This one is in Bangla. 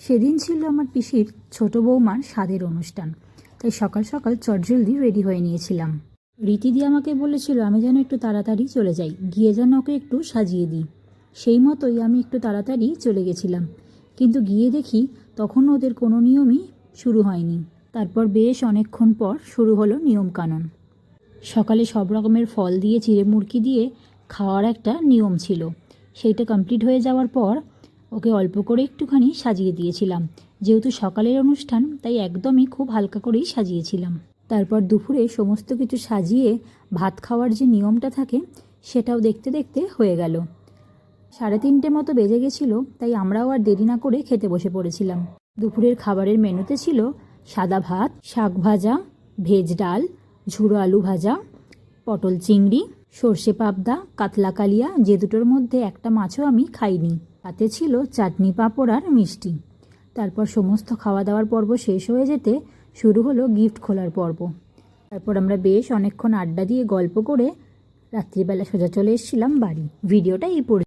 সেদিন ছিল আমার পিসির ছোট বৌমার স্বাদের অনুষ্ঠান, তাই সকাল সকাল চটজলদি রেডি হয়ে নিয়েছিলাম। রীতিদি আমাকে বলেছিল আমি যেন একটু তাড়াতাড়ি চলে যাই, গিয়ে যেন ওকে একটু সাজিয়ে দিই। সেই মতোই আমি একটু তাড়াতাড়ি চলে গেছিলাম, কিন্তু গিয়ে দেখি তখন ওদের কোনো নিয়মই শুরু হয়নি। তারপর বেশ অনেকক্ষণ পর শুরু হলো নিয়মকানুন। সকালে সব রকমের ফল দিয়ে চিড়ে মুড়কি দিয়ে খাওয়ার একটা নিয়ম ছিল, সেইটা কমপ্লিট হয়ে যাওয়ার পর ওকে অল্প করে একটুখানি সাজিয়ে দিয়েছিলাম। যেহেতু সকালের অনুষ্ঠান তাই একদমই খুব হালকা করেই সাজিয়েছিলাম। তারপর দুপুরে সমস্ত কিছু সাজিয়ে ভাত খাওয়ার যে নিয়মটা থাকে সেটাও দেখতে দেখতে হয়ে গেল। 3:30 মতো বেজে গেছিলো, তাই আমরাও আর দেরি না করে খেতে বসে পড়েছিলাম। দুপুরের খাবারের মেনুতে ছিল সাদা ভাত, শাক ভাজা, ভেজ ডাল, ঝুড়ো আলু ভাজা, পটল চিংড়ি, সর্ষে পাবদা, কাতলা কালিয়া, যে দুটোর মধ্যে একটা মাছও আমি খাইনি। তাতে ছিল চাটনি, পাঁপড় আর মিষ্টি। তারপর সমস্ত খাওয়া দাওয়ার পর্ব শেষ হয়ে যেতে শুরু হলো গিফট খোলার পর্ব। তারপর আমরা বেশ অনেকক্ষণ আড্ডা দিয়ে গল্প করে রাত্রিবেলা সোজা চলে এসেছিলাম বাড়ি। ভিডিওটা এই